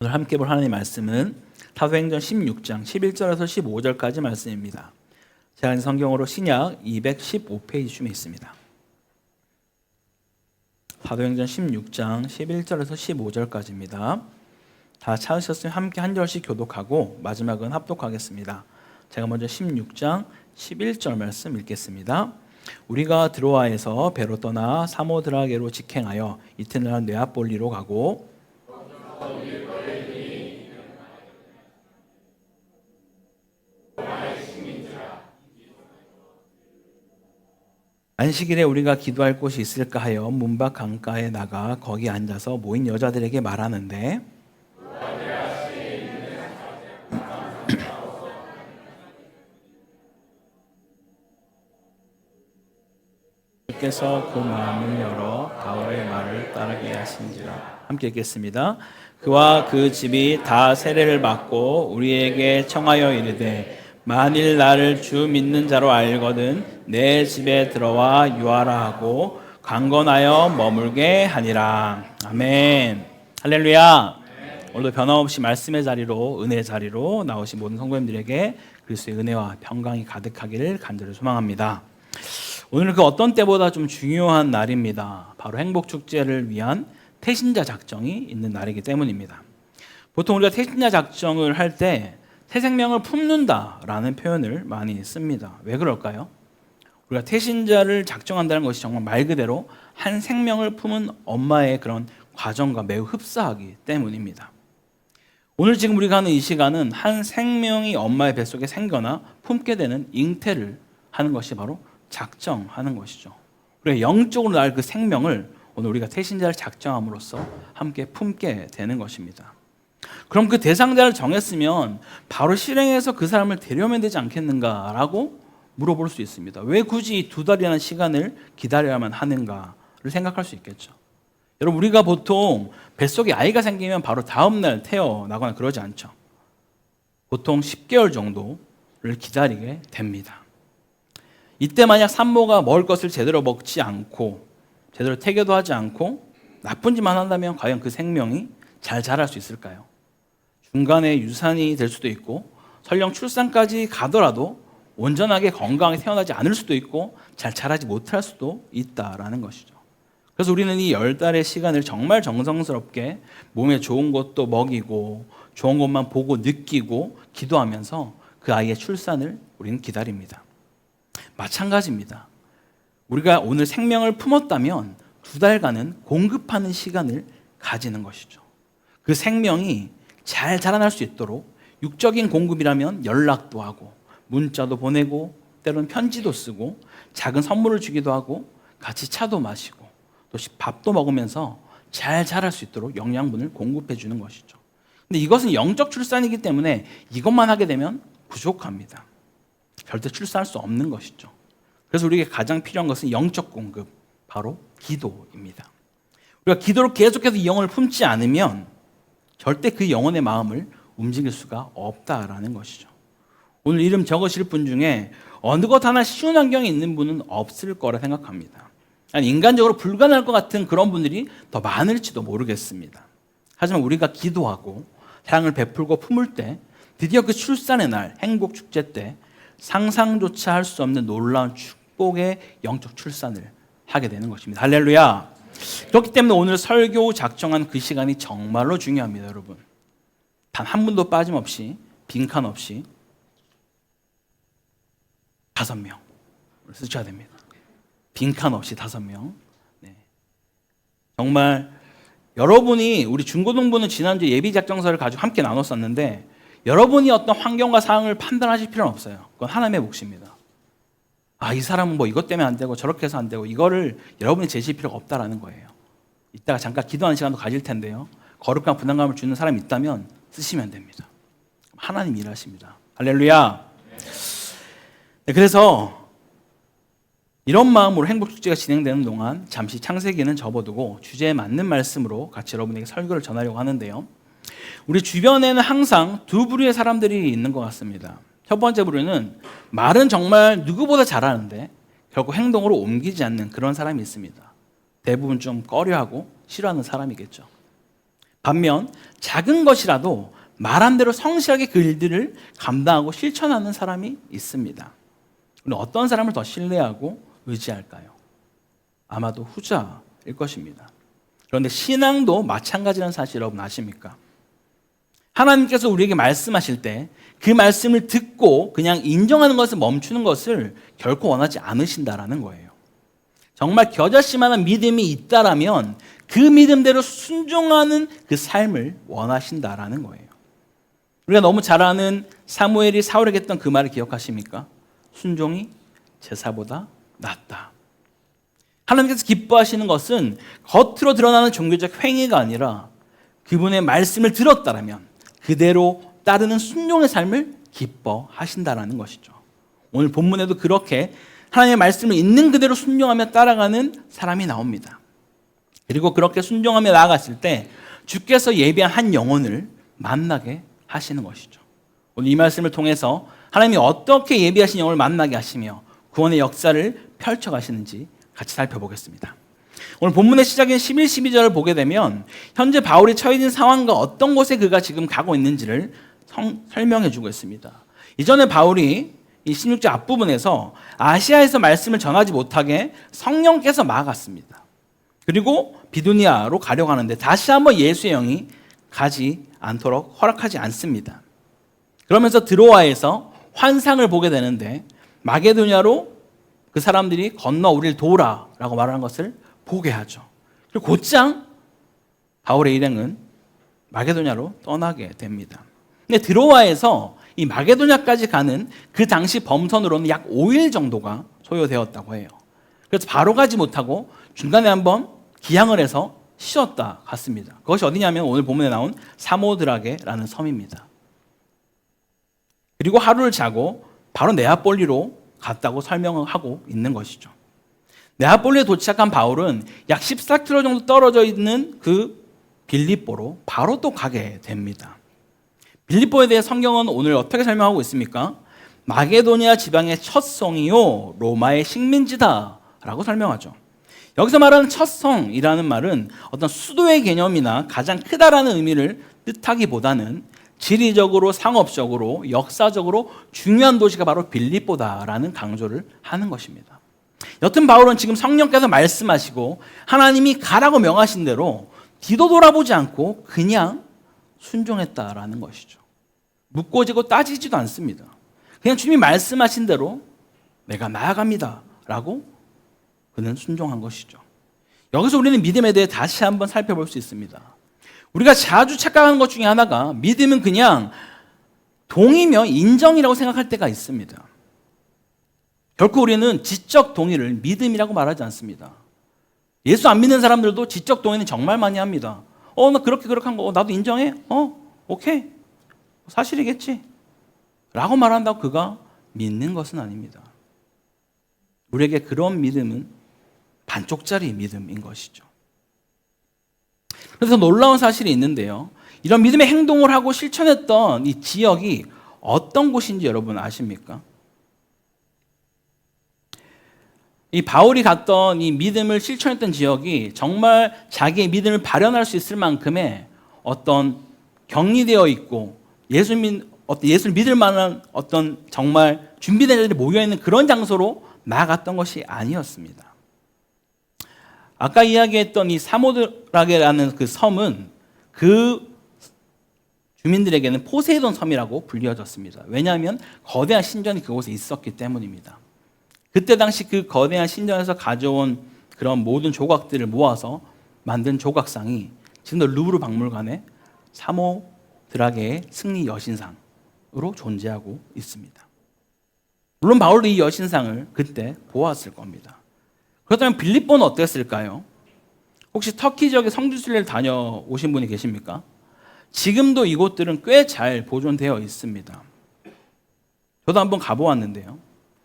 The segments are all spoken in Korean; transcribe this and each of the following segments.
오늘 함께 볼 하나님의 말씀은 사도행전 16장 11절에서 15절까지 말씀입니다. 제가 성경으로 신약 215페이지쯤에 있습니다. 사도행전 16장 11절에서 15절까지입니다. 다 찾으셨으면 함께 한 절씩 교독하고 마지막은 합독하겠습니다. 제가 먼저 16장 11절 말씀 읽겠습니다. 우리가 드로아에서 배로 떠나 사모드라게로 직행하여 이튿날 네아폴리로 가고 안식일에 우리가 기도할 곳이 있을까 하여 문밖 강가에 나가 거기 앉아서 모인 여자들에게 말하는데 주께서 그 마음을 열어 바울의 말을 따르게 하신지라. 함께 읽겠습니다. 그와 그 집이 다 세례를 받고 우리에게 청하여 이르되 만일 나를 주 믿는 자로 알거든 내 집에 들어와 유하라 하고 강건하여 머물게 하니라. 아멘. 할렐루야. 오늘도 변함없이 말씀의 자리로, 은혜의 자리로 나오신 모든 성도님들에게 그리스도의 은혜와 평강이 가득하기를 간절히 소망합니다. 오늘은 그 어떤 때보다 좀 중요한 날입니다. 바로 행복축제를 위한 태신자 작정이 있는 날이기 때문입니다. 보통 우리가 태신자 작정을 할 때 새 생명을 품는다라는 표현을 많이 씁니다. 왜 그럴까요? 우리가 태신자를 작정한다는 것이 정말 말 그대로 한 생명을 품은 엄마의 그런 과정과 매우 흡사하기 때문입니다. 오늘 지금 우리가 하는 이 시간은 한 생명이 엄마의 뱃속에 생겨나 품게 되는 잉태를 하는 것이 바로 작정하는 것이죠. 우리가 영적으로 낳을 그 생명을 오늘 우리가 태신자를 작정함으로써 함께 품게 되는 것입니다. 그럼 그 대상자를 정했으면 바로 실행해서 그 사람을 데려오면 되지 않겠는가라고 물어볼 수 있습니다. 왜 굳이 이 2달이라는 시간을 기다려야만 하는가를 생각할 수 있겠죠. 여러분, 우리가 보통 뱃속에 아이가 생기면 바로 다음날 태어나거나 그러지 않죠. 보통 10개월 정도를 기다리게 됩니다. 이때 만약 산모가 먹을 것을 제대로 먹지 않고 제대로 태교도 하지 않고 나쁜 짓만 한다면 과연 그 생명이 잘 자랄 수 있을까요? 중간에 유산이 될 수도 있고 설령 출산까지 가더라도 온전하게 건강하게 태어나지 않을 수도 있고 잘 자라지 못할 수도 있다라는 것이죠. 그래서 우리는 이 10달의 시간을 정말 정성스럽게 몸에 좋은 것도 먹이고 좋은 것만 보고 느끼고 기도하면서 그 아이의 출산을 우리는 기다립니다. 마찬가지입니다. 우리가 오늘 생명을 품었다면 2달간은 공급하는 시간을 가지는 것이죠. 그 생명이 잘 자라날 수 있도록 육적인 공급이라면 연락도 하고 문자도 보내고 때로는 편지도 쓰고 작은 선물을 주기도 하고 같이 차도 마시고 또 밥도 먹으면서 잘 자랄 수 있도록 영양분을 공급해 주는 것이죠. 근데 이것은 영적 출산이기 때문에 이것만 하게 되면 부족합니다. 절대 출산할 수 없는 것이죠. 그래서 우리에게 가장 필요한 것은 영적 공급, 바로 기도입니다. 우리가 기도로 계속해서 이 영혼을 품지 않으면 절대 그 영혼의 마음을 움직일 수가 없다라는 것이죠. 오늘 이름 적으실 분 중에 어느 것 하나 쉬운 환경에 있는 분은 없을 거라 생각합니다. 아니, 인간적으로 불가능할 것 같은 그런 분들이 더 많을지도 모르겠습니다. 하지만 우리가 기도하고 사랑을 베풀고 품을 때 드디어 그 출산의 날, 행복축제 때 상상조차 할 수 없는 놀라운 축복의 영적 출산을 하게 되는 것입니다. 할렐루야. 그렇기 때문에 오늘 설교 작정한 그 시간이 정말로 중요합니다. 여러분, 단 한 분도 빠짐없이 빈칸 없이 5명을 쓰셔야 됩니다. 빈칸 없이 5명. 네. 정말 여러분이, 우리 중고등부는 지난주에 예비작정서를 가지고 함께 나눴었는데 여러분이 어떤 환경과 상황을 판단하실 필요는 없어요. 그건 하나님의 몫입니다. 이 사람은 뭐 이것 때문에 안 되고 저렇게 해서 안 되고 이거를 여러분이 제시할 필요가 없다라는 거예요. 이따가 잠깐 기도하는 시간도 가질 텐데요. 거룩한 부담감을 주는 사람이 있다면 쓰시면 됩니다. 하나님 일하십니다. 할렐루야. 네, 그래서 이런 마음으로 행복축제가 진행되는 동안 잠시 창세기는 접어두고 주제에 맞는 말씀으로 같이 여러분에게 설교를 전하려고 하는데요. 우리 주변에는 항상 2부류의 사람들이 있는 것 같습니다. 첫 번째 부류는 말은 정말 누구보다 잘하는데 결국 행동으로 옮기지 않는 그런 사람이 있습니다. 대부분 좀 꺼려하고 싫어하는 사람이겠죠. 반면 작은 것이라도 말한 대로 성실하게 그 일들을 감당하고 실천하는 사람이 있습니다. 우리는 어떤 사람을 더 신뢰하고 의지할까요? 아마도 후자일 것입니다. 그런데 신앙도 마찬가지라는 사실 여러분 아십니까? 하나님께서 우리에게 말씀하실 때 그 말씀을 듣고 그냥 인정하는 것을 멈추는 것을 결코 원하지 않으신다라는 거예요. 정말 겨자씨만한 믿음이 있다라면 그 믿음대로 순종하는 그 삶을 원하신다라는 거예요. 우리가 너무 잘 아는 사무엘이 사울에게 했던 그 말을 기억하십니까? 순종이 제사보다 낫다. 하나님께서 기뻐하시는 것은 겉으로 드러나는 종교적 행위가 아니라 그분의 말씀을 들었다라면 그대로 따르는 순종의 삶을 기뻐하신다라는 것이죠. 오늘 본문에도 그렇게 하나님의 말씀을 있는 그대로 순종하며 따라가는 사람이 나옵니다. 그리고 그렇게 순종하며 나아갔을 때 주께서 예비한 한 영혼을 만나게 하시는 것이죠. 오늘 이 말씀을 통해서 하나님이 어떻게 예비하신 영혼을 만나게 하시며 구원의 역사를 펼쳐가시는지 같이 살펴보겠습니다. 오늘 본문의 시작인 11, 12절을 보게 되면 현재 바울이 처해 있는 상황과 어떤 곳에 그가 지금 가고 있는지를 설명해 주고 있습니다. 이전에 바울이 이 16절 앞부분에서 아시아에서 말씀을 전하지 못하게 성령께서 막았습니다. 그리고 비두니아로 가려고 하는데 다시 한번 예수의 영이 가지 않도록 허락하지 않습니다. 그러면서 드로아에서 환상을 보게 되는데 마게도냐로 그 사람들이 건너 우리를 도우라라고 말하는 것을 보게 하죠. 그리고 곧장 바울의 일행은 마게도냐로 떠나게 됩니다. 근데 드로아에서 이 마게도냐까지 가는 그 당시 범선으로는 약 5일 정도가 소요되었다고 해요. 그래서 바로 가지 못하고 중간에 한번 기항을 해서 쉬었다 갔습니다. 그것이 어디냐면 오늘 본문에 나온 사모드라게라는 섬입니다. 그리고 하루를 자고 바로 네아폴리로 갔다고 설명하고 있는 것이죠. 네아폴리에 도착한 바울은 약 14km 정도 떨어져 있는 그 빌립보로 바로 또 가게 됩니다. 빌립보에 대해 성경은 오늘 어떻게 설명하고 있습니까? 마게도니아 지방의 첫 성이요 로마의 식민지다 라고 설명하죠. 여기서 말하는 첫 성이라는 말은 어떤 수도의 개념이나 가장 크다라는 의미를 뜻하기보다는 지리적으로, 상업적으로, 역사적으로 중요한 도시가 바로 빌립보다라는 강조를 하는 것입니다. 여튼 바울은 지금 성령께서 말씀하시고 하나님이 가라고 명하신 대로 뒤도 돌아보지 않고 그냥 순종했다라는 것이죠. 묻고지고 따지지도 않습니다. 그냥 주님이 말씀하신 대로 내가 나아갑니다 라고 그는 순종한 것이죠. 여기서 우리는 믿음에 대해 다시 한번 살펴볼 수 있습니다. 우리가 자주 착각하는 것 중에 하나가 믿음은 그냥 동의며 인정이라고 생각할 때가 있습니다. 결코 우리는 지적 동의를 믿음이라고 말하지 않습니다. 예수 안 믿는 사람들도 지적 동의는 정말 많이 합니다. 나 그렇게 한 거 나도 인정해? 오케이. 사실이겠지. 라고 말한다고 그가 믿는 것은 아닙니다. 우리에게 그런 믿음은 반쪽짜리 믿음인 것이죠. 그래서 놀라운 사실이 있는데요. 이런 믿음의 행동을 하고 실천했던 이 지역이 어떤 곳인지 여러분 아십니까? 이 바울이 갔던 이 믿음을 실천했던 지역이 정말 자기의 믿음을 발현할 수 있을 만큼의 어떤 격리되어 있고 예수를 믿을 만한 어떤 정말 준비된 자들이 모여있는 그런 장소로 나아갔던 것이 아니었습니다. 아까 이야기했던 이 사모드라게라는 그 섬은 그 주민들에게는 포세이돈 섬이라고 불리어졌습니다. 왜냐하면 거대한 신전이 그곳에 있었기 때문입니다. 그때 당시 그 거대한 신전에서 가져온 그런 모든 조각들을 모아서 만든 조각상이 지금도 루브르 박물관에 사모드라게의 승리 여신상으로 존재하고 있습니다. 물론 바울도 이 여신상을 그때 보았을 겁니다. 그렇다면 빌립보는 어땠을까요? 혹시 터키 지역에 성지순례를 다녀오신 분이 계십니까? 지금도 이곳들은 꽤 잘 보존되어 있습니다. 저도 한번 가보았는데요.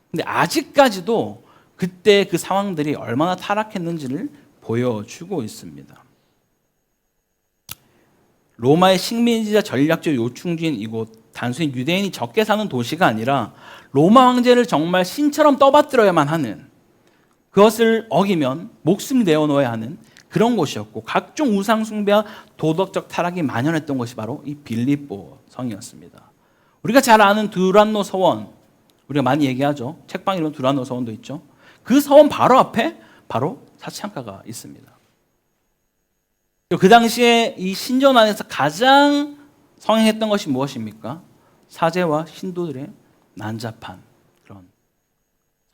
근데 아직까지도 그때 그 상황들이 얼마나 타락했는지를 보여주고 있습니다. 로마의 식민지자 전략적 요충지인 이곳, 단순히 유대인이 적게 사는 도시가 아니라 로마 황제를 정말 신처럼 떠받들어야만 하는, 그것을 어기면 목숨 내어놓아야 하는 그런 곳이었고 각종 우상 숭배와 도덕적 타락이 만연했던 것이 바로 이 빌립보 성이었습니다. 우리가 잘 아는 두란노 서원, 우리가 많이 얘기하죠. 책방 이름 두란노 서원도 있죠. 그 서원 바로 앞에 바로 사치장가가 있습니다. 그 당시에 이 신전 안에서 가장 성행했던 것이 무엇입니까? 사제와 신도들의 난잡한 그런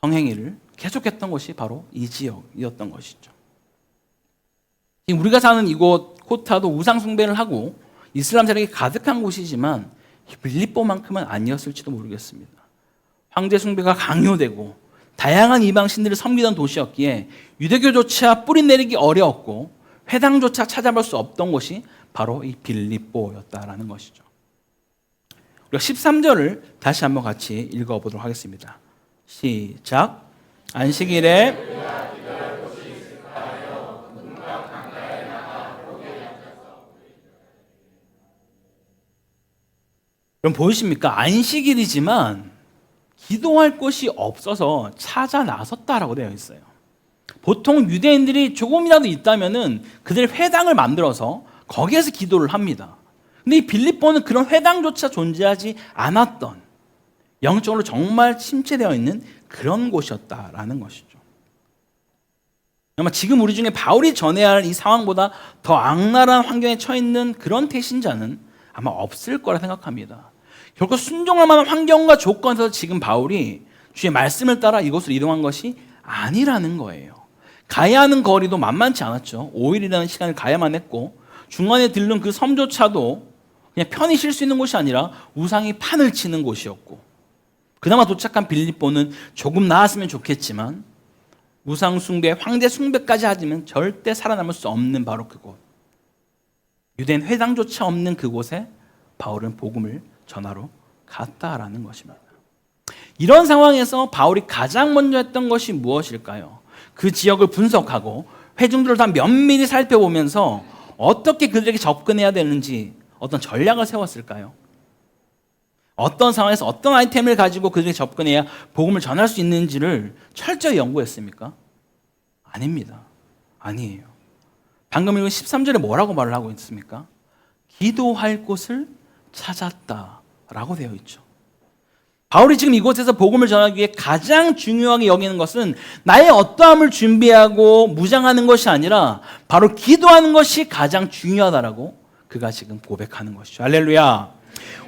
성행위를 계속했던 것이 바로 이 지역이었던 것이죠. 지금 우리가 사는 이곳 코타도 우상 숭배를 하고 이슬람 세력이 가득한 곳이지만 빌립보만큼은 아니었을지도 모르겠습니다. 황제 숭배가 강요되고 다양한 이방 신들을 섬기던 도시였기에 유대교조차 뿌리 내리기 어려웠고 회당조차 찾아볼 수 없던 곳이 바로 이 빌립보였다라는 것이죠. 우리가 13절을 다시 한번 같이 읽어보도록 하겠습니다. 시작. 안식일에 그럼 보이십니까? 안식일이지만 기도할 곳이 없어서 찾아 나섰다라고 되어 있어요. 보통 유대인들이 조금이라도 있다면은 그들 회당을 만들어서 거기에서 기도를 합니다. 근데 이 빌립보는 그런 회당조차 존재하지 않았던 영적으로 정말 침체되어 있는 그런 곳이었다라는 것이죠. 아마 지금 우리 중에 바울이 전해야 할 이 상황보다 더 악랄한 환경에 처해 있는 그런 태신자는 아마 없을 거라 생각합니다. 결코 순종할 만한 환경과 조건에서 지금 바울이 주의 말씀을 따라 이곳으로 이동한 것이 아니라는 거예요. 가야 하는 거리도 만만치 않았죠. 5일이라는 시간을 가야만 했고 중간에 들른 그 섬조차도 그냥 편히 쉴 수 있는 곳이 아니라 우상이 판을 치는 곳이었고 그나마 도착한 빌립보는 조금 나았으면 좋겠지만 우상 숭배, 황제 숭배까지 하지만 절대 살아남을 수 없는 바로 그곳. 유대인 회당조차 없는 그곳에 바울은 복음을 전하러 갔다라는 것입니다. 이런 상황에서 바울이 가장 먼저 했던 것이 무엇일까요? 그 지역을 분석하고 회중들을 다 면밀히 살펴보면서 어떻게 그들에게 접근해야 되는지 어떤 전략을 세웠을까요? 어떤 상황에서 어떤 아이템을 가지고 그들에게 접근해야 복음을 전할 수 있는지를 철저히 연구했습니까? 아닙니다. 아니에요. 방금 읽은 13절에 뭐라고 말을 하고 있습니까? 기도할 곳을 찾았다라고 되어 있죠. 바울이 지금 이곳에서 복음을 전하기 위해 가장 중요하게 여기는 것은 나의 어떠함을 준비하고 무장하는 것이 아니라 바로 기도하는 것이 가장 중요하다라고 그가 지금 고백하는 것이죠. 할렐루야.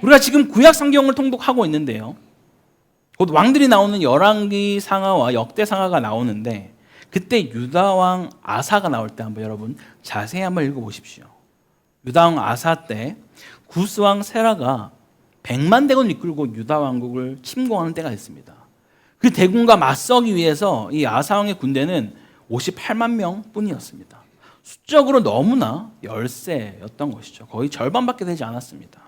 우리가 지금 구약 성경을 통독하고 있는데요. 곧 왕들이 나오는 열왕기 상하와 역대 상하가 나오는데 그때 유다 왕 아사가 나올 때 한번 여러분 자세히 한번 읽어보십시오. 유다 왕 아사 때 구스 왕 세라가 100만 대군을 이끌고 유다 왕국을 침공하는 때가 있습니다. 그 대군과 맞서기 위해서 이 아사 왕의 군대는 58만 명뿐이었습니다. 수적으로 너무나 열세였던 것이죠. 거의 절반밖에 되지 않았습니다.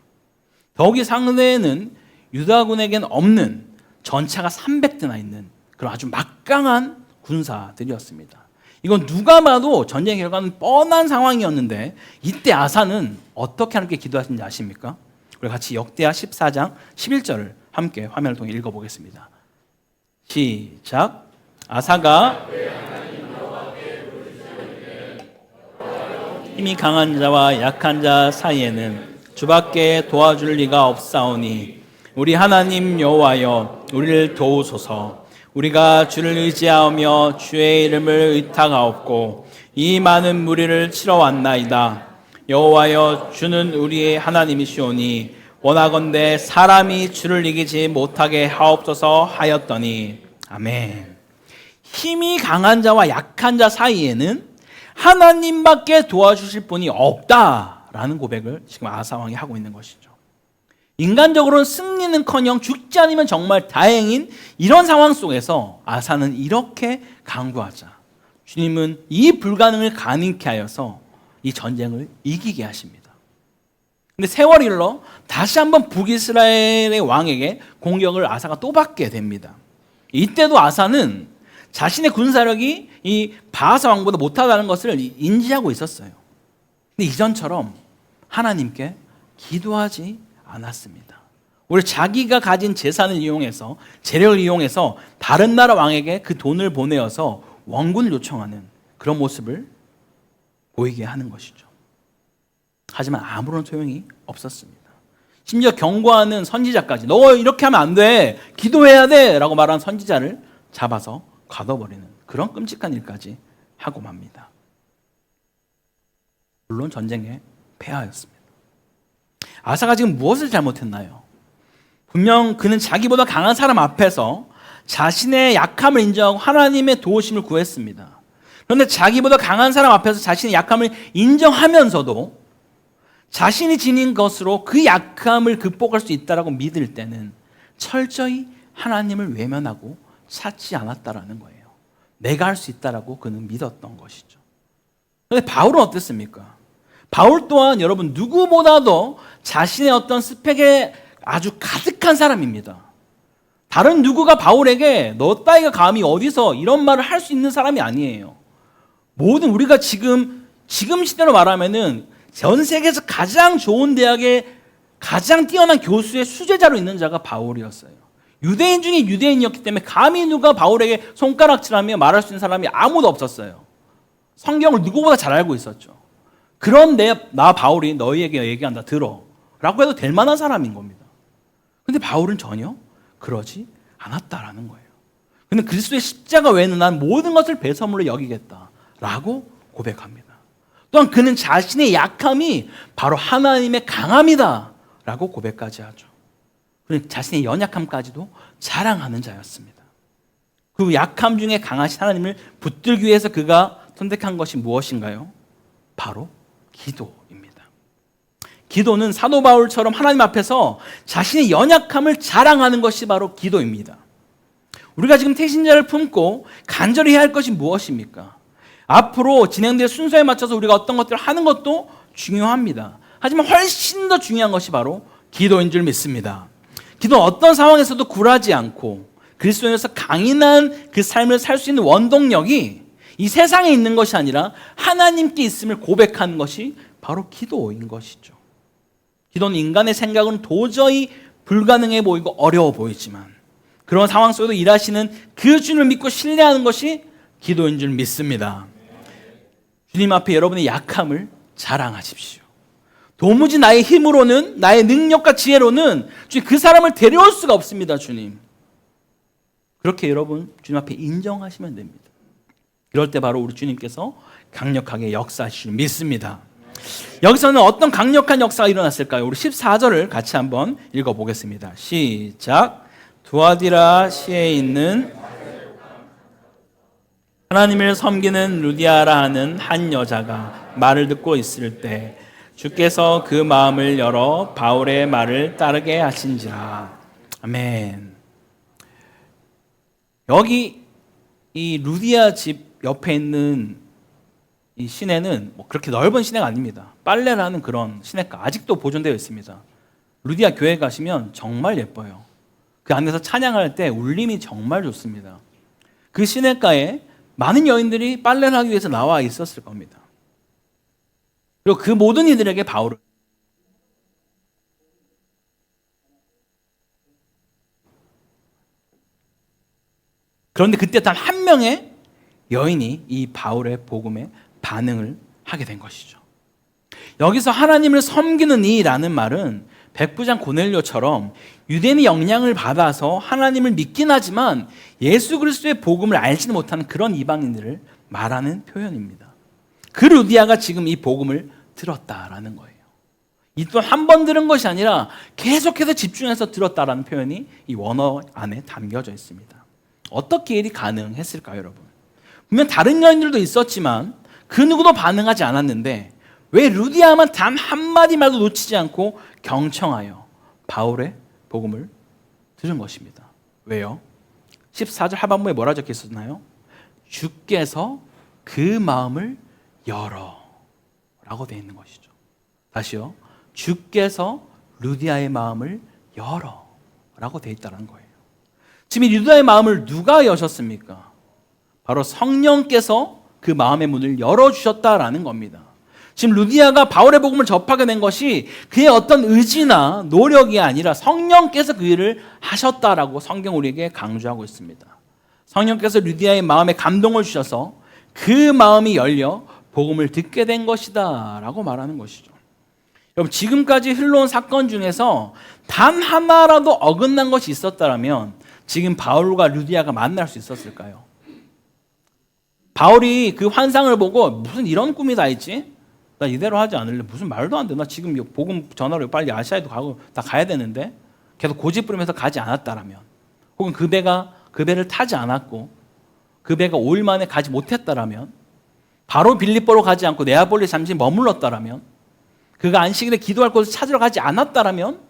더욱이 상대에는 유다군에겐 없는 전차가 300대나 있는 그런 아주 막강한 군사들이었습니다. 이건 누가 봐도 전쟁의 결과는 뻔한 상황이었는데 이때 아사는 어떻게 하나님께 기도하신지 아십니까? 우리 같이 역대하 14장 11절을 함께 화면을 통해 읽어보겠습니다. 시작. 아사가 힘이 강한 자와 약한 자 사이에는 주밖에 도와줄 리가 없사오니 우리 하나님 여호와여 우리를 도우소서. 우리가 주를 의지하며 주의 이름을 의탁하옵고 이 많은 무리를 치러 왔나이다. 여호와여 주는 우리의 하나님이시오니 원하건대 사람이 주를 이기지 못하게 하옵소서 하였더니 아멘. 힘이 강한 자와 약한 자 사이에는 하나님밖에 도와주실 분이 없다라는 고백을 지금 아사왕이 하고 있는 것이죠. 인간적으로는 승리는커녕 죽지 않으면 정말 다행인 이런 상황 속에서 아사는 이렇게 강구하자 주님은 이 불가능을 가능케 하여서 이 전쟁을 이기게 하십니다. 근데 세월이 흘러 다시 한번 북이스라엘의 왕에게 공격을 아사가 또 받게 됩니다. 이때도 아사는 자신의 군사력이 이 바하사 왕보다 못하다는 것을 인지하고 있었어요. 근데 이전처럼 하나님께 기도하지 않았습니다. 오히려 자기가 가진 재산을 이용해서 재력을 이용해서 다른 나라 왕에게 그 돈을 보내어서 원군을 요청하는 그런 모습을 보이게 하는 것이죠. 하지만 아무런 소용이 없었습니다. 심지어 경고하는 선지자까지 너 이렇게 하면 안 돼, 기도해야 돼 라고 말하는 선지자를 잡아서 가둬버리는 그런 끔찍한 일까지 하고 맙니다. 물론 전쟁에 패하였습니다. 아사가 지금 무엇을 잘못했나요? 분명 그는 자기보다 강한 사람 앞에서 자신의 약함을 인정하고 하나님의 도우심을 구했습니다. 그런데 자기보다 강한 사람 앞에서 자신의 약함을 인정하면서도 자신이 지닌 것으로 그 약함을 극복할 수 있다라고 믿을 때는 철저히 하나님을 외면하고 찾지 않았다라는 거예요. 내가 할 수 있다라고 그는 믿었던 것이죠. 그런데 바울은 어땠습니까? 바울 또한 여러분 누구보다도 자신의 어떤 스펙에 아주 가득한 사람입니다. 다른 누구가 바울에게 너 따위가 감히 어디서 이런 말을 할 수 있는 사람이 아니에요. 모든 우리가 지금 시대로 말하면은 전 세계에서 가장 좋은 대학에 가장 뛰어난 교수의 수제자로 있는 자가 바울이었어요. 유대인 중에 유대인이었기 때문에 감히 누가 바울에게 손가락질하며 말할 수 있는 사람이 아무도 없었어요. 성경을 누구보다 잘 알고 있었죠. 그런데 나 바울이 너희에게 얘기한다 들어 라고 해도 될 만한 사람인 겁니다. 근데 바울은 전혀 그러지 않았다라는 거예요. 근데 그리스도의 십자가 외에는 난 모든 것을 배설물로 여기겠다라고 고백합니다. 또한 그는 자신의 약함이 바로 하나님의 강함이다 라고 고백까지 하죠. 그는 자신의 연약함까지도 자랑하는 자였습니다. 그 약함 중에 강하신 하나님을 붙들기 위해서 그가 선택한 것이 무엇인가요? 바로 기도입니다. 기도는 사도 바울처럼 하나님 앞에서 자신의 연약함을 자랑하는 것이 바로 기도입니다. 우리가 지금 태신자를 품고 간절히 해야 할 것이 무엇입니까? 앞으로 진행될 순서에 맞춰서 우리가 어떤 것들을 하는 것도 중요합니다. 하지만 훨씬 더 중요한 것이 바로 기도인 줄 믿습니다. 기도는 어떤 상황에서도 굴하지 않고 그리스도인으로서 강인한 그 삶을 살 수 있는 원동력이 이 세상에 있는 것이 아니라 하나님께 있음을 고백하는 것이 바로 기도인 것이죠. 기도는 인간의 생각은 도저히 불가능해 보이고 어려워 보이지만 그런 상황 속에도 일하시는 그 주님을 믿고 신뢰하는 것이 기도인 줄 믿습니다. 주님 앞에 여러분의 약함을 자랑하십시오. 도무지 나의 힘으로는, 나의 능력과 지혜로는 주님 그 사람을 데려올 수가 없습니다. 주님. 그렇게 여러분 주님 앞에 인정하시면 됩니다. 이럴 때 바로 우리 주님께서 강력하게 역사하실 줄 믿습니다. 여기서는 어떤 강력한 역사가 일어났을까요? 우리 14절을 같이 한번 읽어보겠습니다. 시작. 두아디라시에 있는 하나님을 섬기는 루디아라 하는 한 여자가 말을 듣고 있을 때 주께서 그 마음을 열어 바울의 말을 따르게 하신지라. 아멘. 여기 이 루디아 집 옆에 있는 이 시내는 뭐 그렇게 넓은 시내가 아닙니다. 빨레라는 그런 시내가 아직도 보존되어 있습니다. 루디아 교회 가시면 정말 예뻐요. 그 안에서 찬양할 때 울림이 정말 좋습니다. 그 시내가에 많은 여인들이 빨래를 하기 위해서 나와 있었을 겁니다. 그리고 그 모든 이들에게 바울을 그런데 그때 단 한 명의 여인이 이 바울의 복음에 반응을 하게 된 것이죠. 여기서 하나님을 섬기는 이라는 말은 백부장 고넬료처럼 유대인의 영향을 받아서 하나님을 믿긴 하지만 예수 그리스도의 복음을 알지는 못하는 그런 이방인들을 말하는 표현입니다. 그 루디아가 지금 이 복음을 들었다라는 거예요. 이 또한 한 번 들은 것이 아니라 계속해서 집중해서 들었다라는 표현이 이 원어 안에 담겨져 있습니다. 어떻게 일이 가능했을까요, 여러분? 분명 다른 여인들도 있었지만 그 누구도 반응하지 않았는데 왜 루디아만 단 한마디 말도 놓치지 않고 경청하여 바울의 복음을 들은 것입니다. 왜요? 14절 하반부에 뭐라 적혀 있었나요? 주께서 그 마음을 열어 라고 되어 있는 것이죠. 다시요. 주께서 루디아의 마음을 열어 라고 되어 있다는 거예요. 지금 이 루디아의 마음을 누가 여셨습니까? 바로 성령께서 그 마음의 문을 열어주셨다라는 겁니다. 지금 루디아가 바울의 복음을 접하게 된 것이 그의 어떤 의지나 노력이 아니라 성령께서 그 일을 하셨다라고 성경 우리에게 강조하고 있습니다. 성령께서 루디아의 마음에 감동을 주셔서 그 마음이 열려 복음을 듣게 된 것이다 라고 말하는 것이죠. 여러분, 지금까지 흘러온 사건 중에서 단 하나라도 어긋난 것이 있었다면 지금 바울과 루디아가 만날 수 있었을까요? 바울이 그 환상을 보고 무슨 이런 꿈이 다 있지? 나 이대로 하지 않을래. 무슨 말도 안 돼. 나 지금 복음 전하러 빨리 아시아에도 가고 다 가야 되는데 계속 고집 부리면서 가지 않았다라면, 혹은 그 배를 타지 않았고 그 배가 5일 만에 가지 못했다라면, 바로 빌립보로 가지 않고 네아폴리 잠시 머물렀다라면, 그가 안식일에 기도할 곳을 찾으러 가지 않았다라면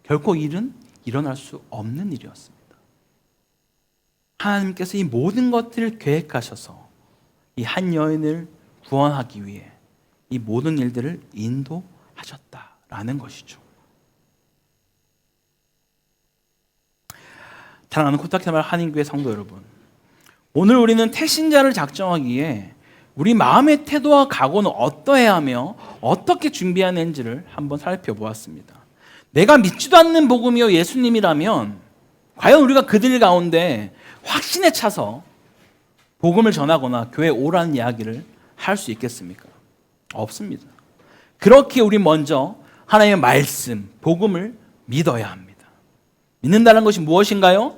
결코 일은 일어날 수 없는 일이었습니다. 하나님께서 이 모든 것들을 계획하셔서 이 한 여인을 구원하기 위해 이 모든 일들을 인도하셨다라는 것이죠. 사랑하는 코타키나발 한인교회 성도 여러분, 오늘 우리는 태신자를 작정하기에 우리 마음의 태도와 각오는 어떠해야 하며 어떻게 준비하는지를 한번 살펴보았습니다. 내가 믿지도 않는 복음이요 예수님이라면 과연 우리가 그들 가운데 확신에 차서 복음을 전하거나 교회에 오라는 이야기를 할 수 있겠습니까? 없습니다. 그렇게 우리 먼저 하나님의 말씀, 복음을 믿어야 합니다. 믿는다는 것이 무엇인가요?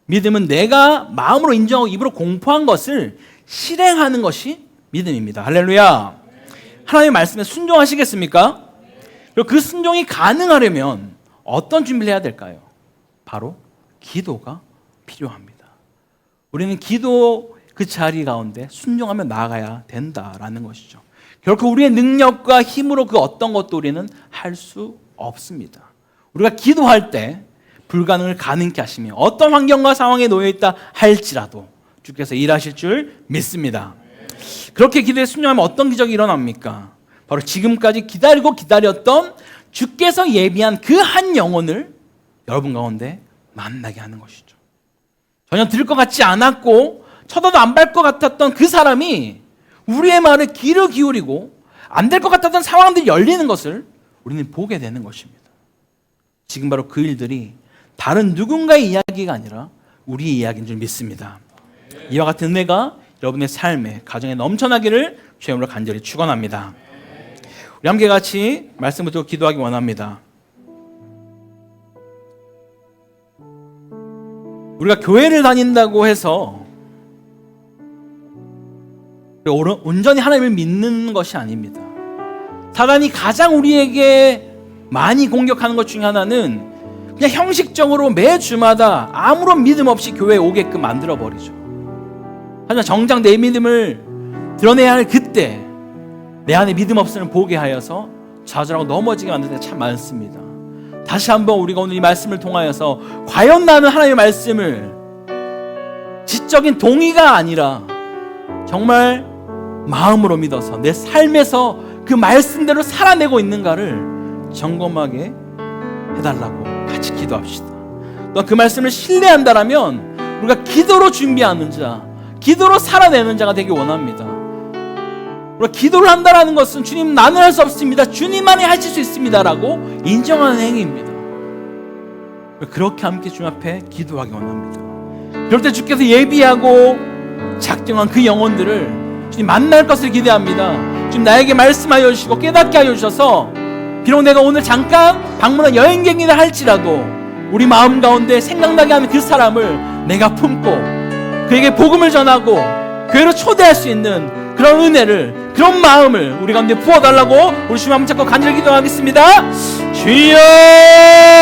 믿음은 내가 마음으로 인정하고 입으로 공포한 것을 실행하는 것이 믿음입니다. 할렐루야. 하나님의 말씀에 순종하시겠습니까? 그리고 그 순종이 가능하려면 어떤 준비를 해야 될까요? 바로 기도가 필요합니다. 우리는 기도 그 자리 가운데 순종하며 나아가야 된다라는 것이죠. 결코 우리의 능력과 힘으로 그 어떤 것도 우리는 할 수 없습니다. 우리가 기도할 때 불가능을 가능케 하시며 어떤 환경과 상황에 놓여있다 할지라도 주께서 일하실 줄 믿습니다. 그렇게 기도에 순종하면 어떤 기적이 일어납니까? 바로 지금까지 기다리고 기다렸던 주께서 예비한 그 한 영혼을 여러분 가운데 만나게 하는 것이죠. 전혀 들을 것 같지 않았고 쳐다도 안 볼 것 같았던 그 사람이 우리의 말에 귀를 기울이고 안 될 것 같았던 상황들이 열리는 것을 우리는 보게 되는 것입니다. 지금 바로 그 일들이 다른 누군가의 이야기가 아니라 우리의 이야기인 줄 믿습니다. 이와 같은 은혜가 여러분의 삶에, 가정에 넘쳐나기를 주님으로 간절히 축원합니다. 우리 함께 같이 말씀을 듣고 기도하기 원합니다. 우리가 교회를 다닌다고 해서 온전히 하나님을 믿는 것이 아닙니다. 사단이 가장 우리에게 많이 공격하는 것 중에 하나는 그냥 형식적으로 매 주마다 아무런 믿음 없이 교회에 오게끔 만들어버리죠. 하지만 정작 내 믿음을 드러내야 할 그때 내 안에 믿음 없음을 보게 하여서 좌절하고 넘어지게 만드는 때가 참 많습니다. 다시 한번 우리가 오늘 이 말씀을 통하여서 과연 나는 하나님의 말씀을 지적인 동의가 아니라 정말 마음으로 믿어서 내 삶에서 그 말씀대로 살아내고 있는가를 점검하게 해달라고 같이 기도합시다. 너 그 말씀을 신뢰한다라면 우리가 기도로 준비하는 자, 기도로 살아내는 자가 되기 원합니다. 우리가 기도를 한다라는 것은 주님 나는 할 수 없습니다, 주님만이 하실 수 있습니다라고 인정하는 행위입니다. 그렇게 함께 주님 앞에 기도하기 원합니다. 그럴 때 주께서 예비하고 작정한 그 영혼들을 주님 만날 것을 기대합니다. 주님 나에게 말씀하여 주시고 깨닫게 하여 주셔서 비록 내가 오늘 잠깐 방문한 여행객이라 할지라도 우리 마음 가운데 생각나게 하는 그 사람을 내가 품고 그에게 복음을 전하고 교회로 초대할 수 있는 그런 은혜를, 그런 마음을 우리 가운데 부어달라고 우리 주님 한번 잡고 간절히 기도하겠습니다.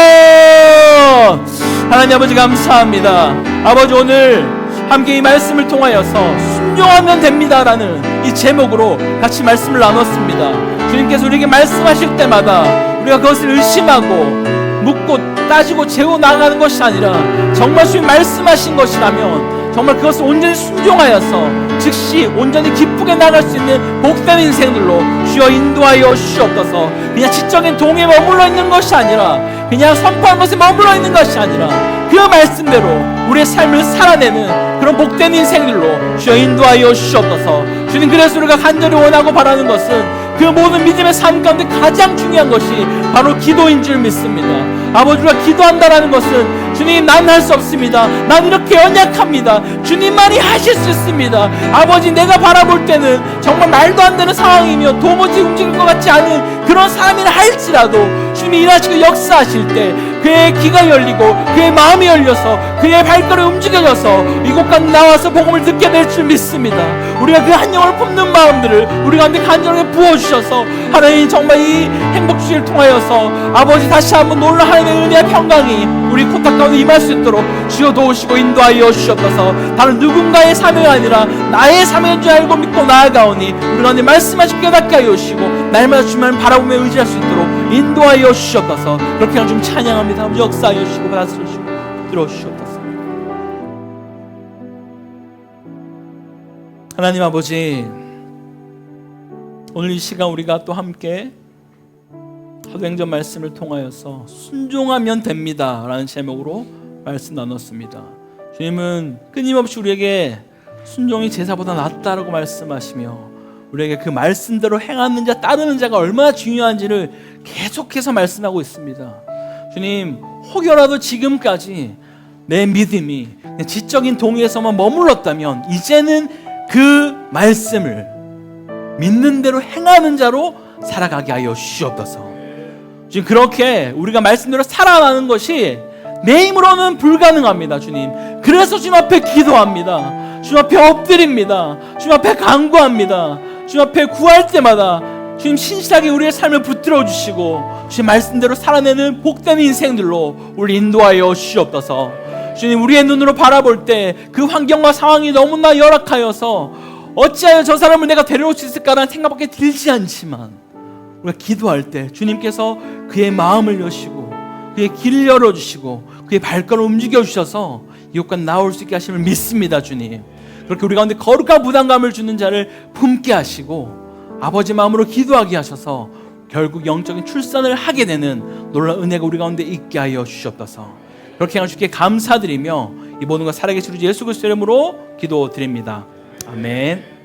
주여! 하나님 아버지 감사합니다. 아버지 오늘 함께 이 말씀을 통하여서 순종하면 됩니다라는 이 제목으로 같이 말씀을 나눴습니다. 주님께서 우리에게 말씀하실 때마다 우리가 그것을 의심하고 묻고 따지고 재워 나가는 것이 아니라 정말 주님 말씀하신 것이라면 정말 그것을 온전히 순종하여서 즉시 온전히 기쁘게 나갈 수 있는 복된 인생들로 주여 인도하여 주시옵소서. 그냥 지적인 동의에 머물러 있는 것이 아니라 그냥 선포한 것에 머물러 있는 것이 아니라 그 말씀대로 우리의 삶을 살아내는 그런 복된 인생들로 주여 인도하여 주시옵소서. 주님, 그래서 우리가 간절히 원하고 바라는 것은 그 모든 믿음의 삶 가운데 가장 중요한 것이 바로 기도인 줄 믿습니다. 아버지, 우리가 기도한다라는 것은 주님, 난 할 수 없습니다. 난 이렇게 연약합니다. 주님만이 하실 수 있습니다. 아버지, 내가 바라볼 때는 정말 말도 안 되는 상황이며 도무지 움직일 것 같지 않은 그런 사람이라 할지라도 주님이 일하시고 역사하실 때 그의 귀가 열리고 그의 마음이 열려서 그의 발걸음이 움직여져서 이곳까지 나와서 복음을 듣게 될 줄 믿습니다. 우리가 그 한 영혼을 품는 마음들을 우리 가운데 간절하게 부어주셔서 하나님 정말 이 행복주의를 통하여서 아버지 다시 한번 놀라 하나님의 은혜와 평강이 우리 코타 가운데 임할 수 있도록 주여 도우시고 인도하여 주시옵소서. 다른 누군가의 사명이 아니라 나의 사명인 줄 알고 믿고 나아가오니 우리 가운데 말씀하시고 깨닫게 하여 주시고 날마다 주님을 바라보며 의지할 수 있도록 인도하여 주시옵소서. 그렇게 하는 좀 찬양합니다. 역사하여 주시고 받아주시고 들어주시옵소서. 하나님 아버지, 오늘 이 시간 우리가 또 함께 사도행전 말씀을 통하여서 순종하면 됩니다 라는 제목으로 말씀 나눴습니다. 주님은 끊임없이 우리에게 순종이 제사보다 낫다라고 말씀하시며 우리에게 그 말씀대로 행하는 자 따르는 자가 얼마나 중요한지를 계속해서 말씀하고 있습니다. 주님, 혹여라도 지금까지 내 믿음이 지적인 동의에서만 머물렀다면 이제는 그 말씀을 믿는 대로 행하는 자로 살아가게 하여 주시옵소서. 지금 그렇게 우리가 말씀대로 살아가는 것이 내 힘으로는 불가능합니다. 주님, 그래서 주님 앞에 기도합니다. 주님 앞에 엎드립니다. 주님 앞에 간구합니다. 주님 앞에 구할 때마다 주님 신실하게 우리의 삶을 붙들어 주시고 주님 말씀대로 살아내는 복된 인생들로 우리 인도하여 주시옵소서. 주님, 우리의 눈으로 바라볼 때 그 환경과 상황이 너무나 열악하여서 어찌하여 저 사람을 내가 데려올 수 있을까라는 생각밖에 들지 않지만 우리가 기도할 때 주님께서 그의 마음을 여시고 그의 길을 열어주시고 그의 발걸음을 움직여주셔서 이곳까지 나올 수 있게 하심을 믿습니다. 주님, 그렇게 우리 가운데 거룩한 부담감을 주는 자를 품게 하시고 아버지 마음으로 기도하게 하셔서 결국 영적인 출산을 하게 되는 놀라운 은혜가 우리 가운데 있게 하여 주시옵소서. 그렇게 하여 주께 감사드리며 이 모든 것 살아계신 예수 그리스도의 이름으로 기도드립니다. 아멘.